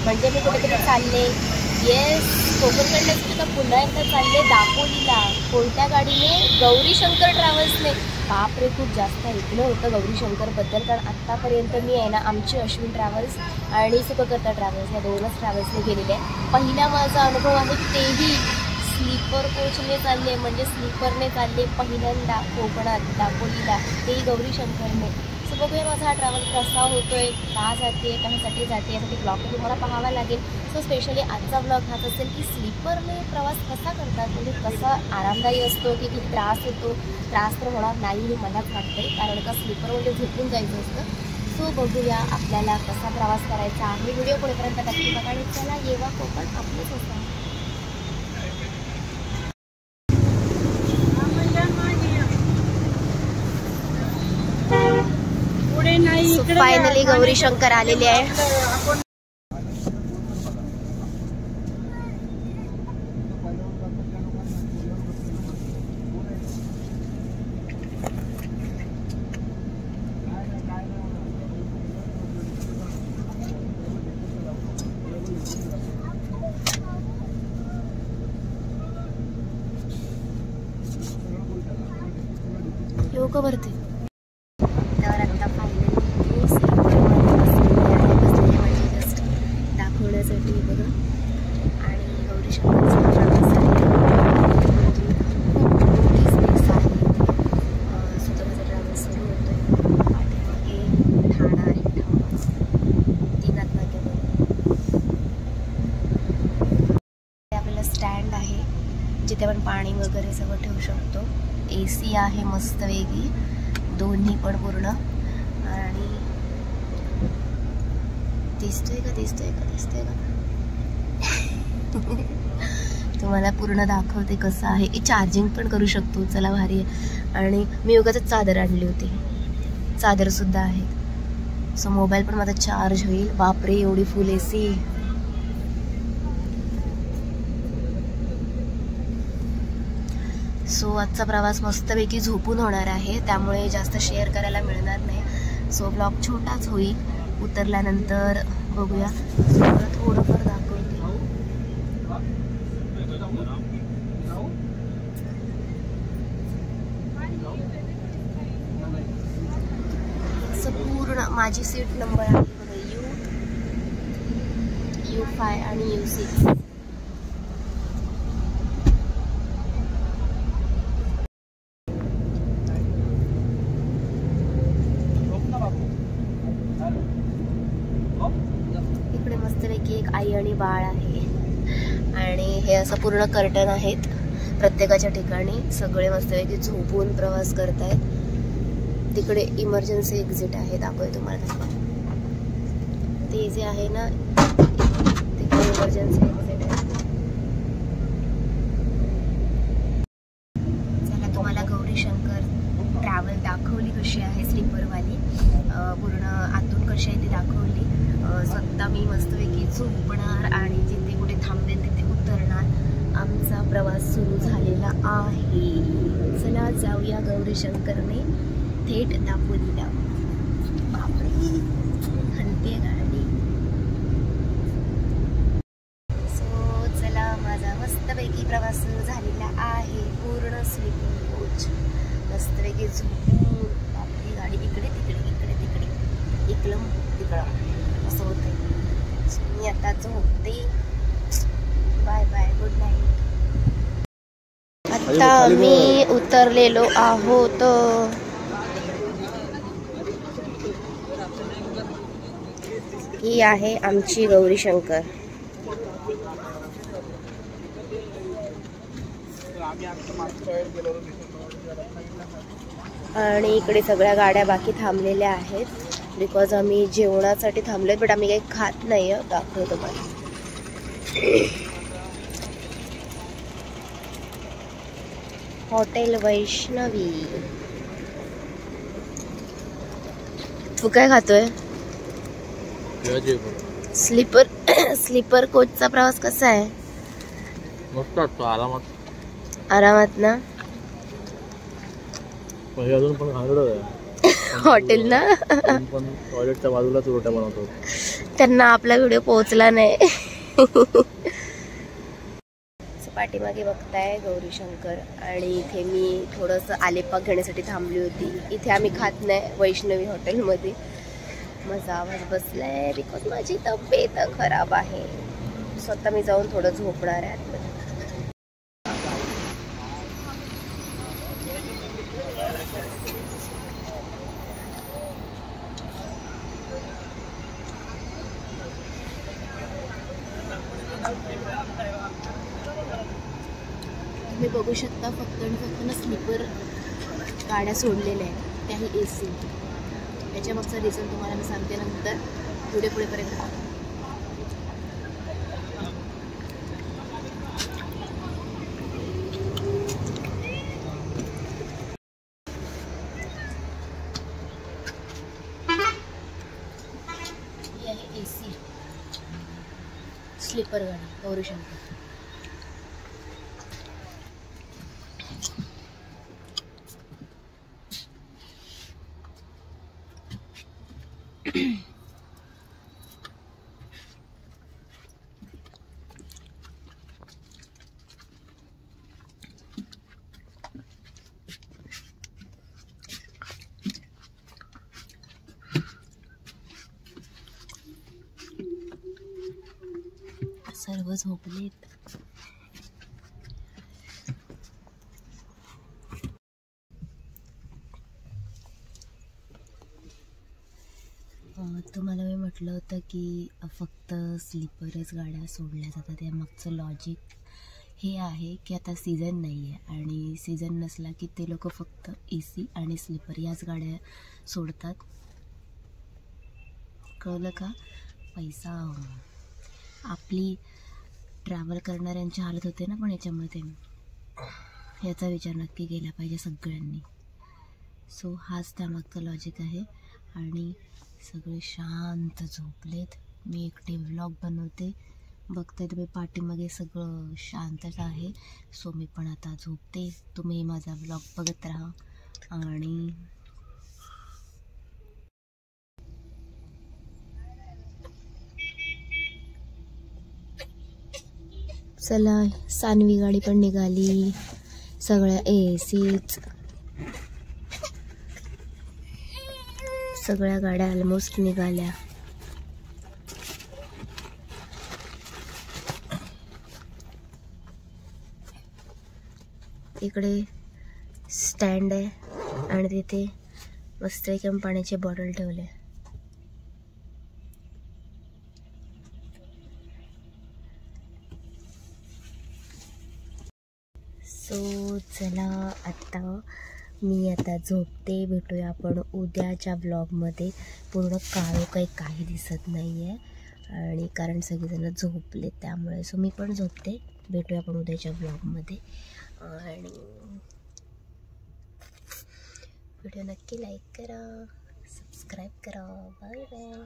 म्हणजे मी कुठेतरी चालले. येस, कोकणकडनं सुद्धा पुन्हा एकदा चालले दापोलीला. कोणत्या गाडीने? गौरी शंकर ट्रॅव्हल्सने. बापरे, खूप जास्त ऐकलं होतं गौरी शंकरबद्दल, कारण आत्तापर्यंत मी आहे ना आमची अश्विन ट्रॅव्हल्स आणि सुखकर्ता ट्रॅव्हल्स या दोनच ट्रॅव्हल्सने गेलेले आहे. पहिला माझा अनुभव आहे तेही स्लीपर कोचने चालले, म्हणजे स्लीपरने चालले पहिल्यांदा कोकणात दापोलीला, तेही गौरी शंकरने. सो बघूया माझा हा ट्रॅव्हल कसा होतोय, का जाते, कशासाठी जाते, यासाठी ब्लॉग तुम्हाला पाहावा लागेल. सो स्पेशली आजचा ब्लॉग हाच असेल की स्लीपरने प्रवास कसा करतात, म्हणजे कसा आरामदायी असतो की किती त्रास होतो. त्रास तर होणार नाही हे मलाच वाटतंय, कारण का स्लीपरमध्ये झोपून जायचं असतं. सो बघूया आपल्याला कसा प्रवास करायचा आहे. व्हिडिओ पुढेपर्यंत नक्की बघा आणि चला येवा कोकण आपलंच असतं. फायनली गौरी शंकर आलेले आहे. लोक भरते तर आता फायनली बसलेले जस्ट दाखवण्यासाठी बघा. आणि गौरी शंकरचा ट्रॅव्हल्स आहे, मोठी स्पेस आहे. सुद्धा माझा ट्रॅव्हल्स सुरू होतोय. पाठीमागे ठाणा आहे, तीनात नाक्यामध्ये आपल्याला स्टँड आहे जिथे आपण पाणी वगैरे सगळं ठेवू शकतो. AC आहे मस्त वेगळी, दोन्ही पण पूर्ण. आणि दिसतोय का तुम्हाला पूर्ण दाखवते कसं आहे. चार्जिंग पण करू शकतो, चला भारी आहे. आणि मी उगाचच चादर आणली होती, चादर सुद्धा आहे. सो मोबाईल पण माझा चार्ज होईल. बापरे, एवढी फुल AC. सो आजचा प्रवास मस्तपैकी झोपून होणार आहे, त्यामुळे जास्त शेअर करायला मिळणार नाही. सो ब्लॉग छोटाच होईल. उतरल्यानंतर बघूया, थोडंफार दाखवते. सो पूर्ण माझी सीट नंबर आहे बघा, U5 आणि U6. इकडे मस्तपैकी एक आई आणि बाळ आहे. आणि हे असं पूर्ण कर्टन आहेत प्रत्येकाच्या ठिकाणी. सगळे मस्तपैकी झोपून प्रवास करतायत. तिकडे इमर्जन्सी एक्झिट आहे, दाखवते तुम्हाला. ते जे आहे ना, तिकडे इमर्जन्सी एक्झिट आहे. चला, तुम्हाला गौरी शंकर ट्रॅव्हल दाखवली कशी आहे स्लीपरवाली, पूर्ण आतून कशी आहे ती दाखवली. स्वतः मी मस्तपैकी झोपणार आणि जिथे कुठे थांबेल तिथे उतरणार. आमचा प्रवास सुरू झालेला आहे. चला जाऊया गौरी शंकरने थेट दापोलीला. बापरे, हलते गाडी. सो चला, माझा मस्तपैकी प्रवास सुरू झालेला आहे. पूर्ण स्लीपिंग कोच, मस्तपैकी झोपून. आपली गाडी इकडे तिकडे इकडं असं होतंय. मी आता झोपते. Bye bye, good night. आता मी उतरलेलो आहोत. ही आहे आमची गौरी शंकर. आणि इकडे सगळ्या गाड्या बाकी थांबलेल्या आहेत, बिकॉज आम्ही जेवणासाठी थांबलोय. बट आम्ही काही खात नाही. दाखवतो पण. हॉटेल वैष्णवी. तू काय खातोय? स्लीपर कोचचा प्रवास कसा आहे? मस्त वाटतो, आरामात ना. अजून पण हॉटेल ना पण टॉयलेटच्या बाजूलाच रोट्या बनवतो. त्यांना आपला व्हिडिओ पोहोचला नाही. पाठीमागे बघताय गौरीशंकर आणि इथे मी थोडंसं आलेपाक घेण्यासाठी थांबली होती. इथे आम्ही खात नाही वैष्णवी हॉटेलमध्ये. माझा आवाज बसलाय बिकॉज माझी तब्येत खराब आहे. स्वतः मी जाऊन थोडं झोपणार आहे आतमध्ये. तुम्ही बघू शकता फक्त आणि फक्त ना स्लीपर गाड्या सोडलेल्या आहेत, त्याही AC. त्याच्या मागचा रिझन तुम्हाला मी सांगते नंतर पुढे पुढेपर्यंत. ही आहे AC स्लीपर गाडी गौरीशंकर. सर्व झोपलेत. तुम्हाला मी म्हटलं होतं की फक्त स्लीपरच गाड्या सोडल्या जातात. यामागचं लॉजिक हे आहे की आता सीझन नाही आहे आणि सीझन नसला की ते लोक फक्त AC आणि स्लीपर याच गाड्या सोडतात. कळलं का? पैसा आपली ट्रॅव्हल करणाऱ्यांची हालत होते ना, पण याच्यामध्ये याचा विचार नक्की केला पाहिजे सगळ्यांनी. सो हाच त्यामागचा लॉजिक आहे. आणि सगळे शांत झोपलेत. मी एकटे व्लॉग बनवते. बघताय तुम्ही पाठीमागे सगळं शांतच आहे. सो मी पण आता झोपते. तुम्ही माझा व्लॉग बघत राहा. आणि चला, सानवी गाडी पण निघाली. सगळ्या ACच, सगळ्या गाड्या ऑलमोस्ट निघाल्या. इकडे स्टँड आहे आणि तिथे मस्त एकदम पाण्याची बॉटल ठेवले. सो चला, मी आता झोपते. भेटूया आपण उद्याच्या व्लॉगमध्ये. पूर्ण काही दिसत नाही आहे आणि कारण सगळेजण झोपले त्यामुळे. सो मी पण झोपते. भेटूया आपण उद्याच्या व्लॉगमध्ये. आणि व्हिडिओ नक्की लाईक करा, सबस्क्राईब करा. Bye bye.